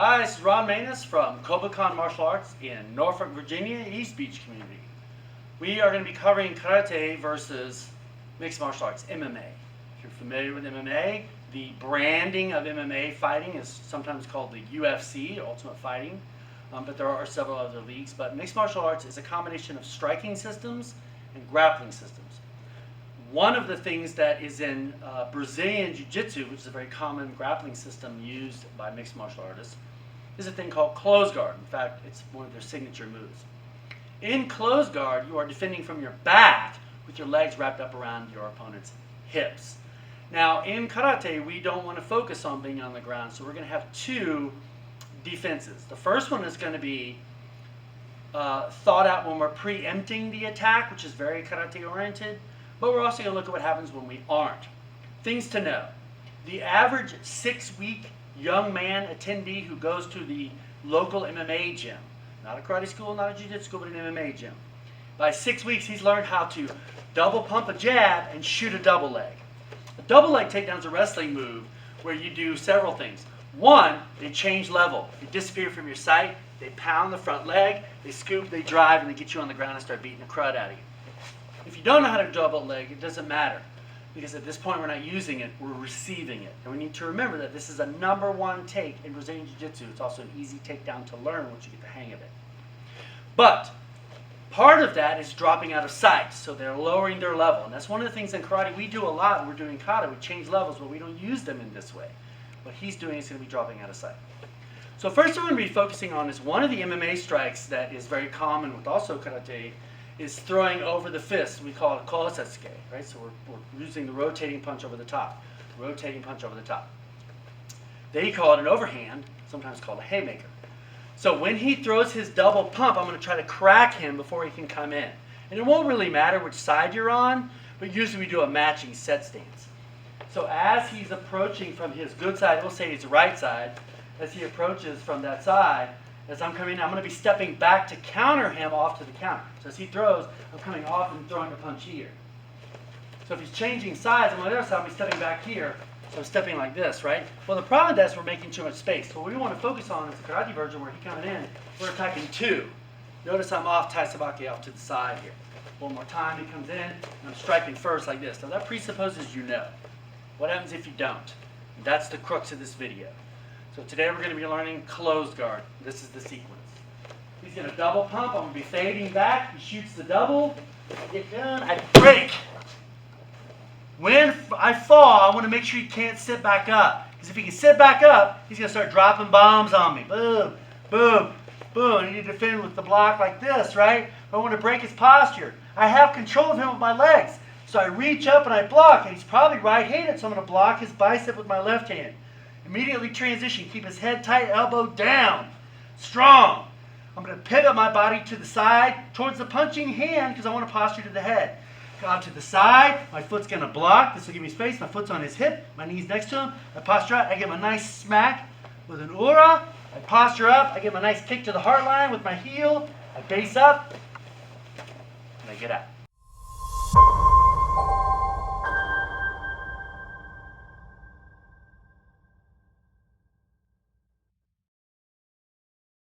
Hi, this is Ron Manus from Kobukan Martial Arts in Norfolk, Virginia, East Beach community. We are going to be covering karate versus mixed martial arts, MMA. If you're familiar with MMA, the branding of MMA fighting is sometimes called the UFC, Ultimate Fighting, but there are several other leagues. But mixed martial arts is a combination of striking systems and grappling systems. One of the things that is in Brazilian Jiu-Jitsu, which is a very common grappling system used by mixed martial artists, is a thing called close guard. In fact, it's one of their signature moves. In close guard, you are defending from your back with your legs wrapped up around your opponent's hips. Now, in karate, we don't want to focus on being on the ground, so we're going to have two defenses. The first one is going to be thought out when we're preempting the attack, which is very karate oriented. But we're also going to look at what happens when we aren't. Things to know. The average 6-week young man attendee who goes to the local MMA gym, not a karate school, not a jiu-jitsu school, but an MMA gym, by 6 weeks he's learned how to double pump a jab and shoot a double leg. A double leg takedown is a wrestling move where you do several things. One, they change level. They disappear from your sight, they pound the front leg, they scoop, they drive, and they get you on the ground and start beating the crud out of you. If you don't know how to double leg, it doesn't matter, because at this point we're not using it, we're receiving it. And we need to remember that this is a #1 take in Brazilian Jiu-Jitsu. It's also an easy takedown to learn once you get the hang of it. But part of that is dropping out of sight, so they're lowering their level. And that's one of the things in karate we do a lot when we're doing kata. We change levels, but we don't use them in this way. What he's doing is going to be dropping out of sight. So first we're going to be focusing on is one of the MMA strikes that is very common with also karate is throwing over the fist. We call it kosetsuke, right? So we're using the rotating punch over the top. Rotating punch over the top. They call it an overhand, sometimes called a haymaker. So when he throws his double pump, I'm going to try to crack him before he can come in. And it won't really matter which side you're on, but usually we do a matching set stance. So as he's approaching from his good side, we'll say his right side, as he approaches from that side, as I'm coming in, I'm going to be stepping back to counter him off to the counter. So as he throws, I'm coming off and throwing a punch here. So if he's changing sides on the other side, I'll be stepping back here. So I'm stepping like this, right? Well, the problem with that is we're making too much space. What we want to focus on is the karate version where he's coming in, we're attacking two. Notice I'm off taisabaki off to the side here. One more time, he comes in, and I'm striking first like this. Now that presupposes you know. What happens if you don't? And that's the crux of this video. So today we're going to be learning closed guard. This is the sequence. He's going to double pump. I'm going to be fading back. He shoots the double. I get done. I break. When I fall, I want to make sure he can't sit back up. Because if he can sit back up, he's going to start dropping bombs on me. Boom, boom, boom. I need to defend with the block like this, right? I want to break his posture. I have control of him with my legs. So I reach up and I block. And he's probably right-handed, so I'm going to block his bicep with my left hand. Immediately transition. Keep his head tight, elbow down. Strong. I'm going to pivot my body to the side towards the punching hand because I want to posture to the head. Go out to the side. My foot's going to block. This will give me space. My foot's on his hip. My knee's next to him. I posture out. I give him a nice smack with an ura. I posture up. I give him a nice kick to the heart line with my heel. I base up. And I get out.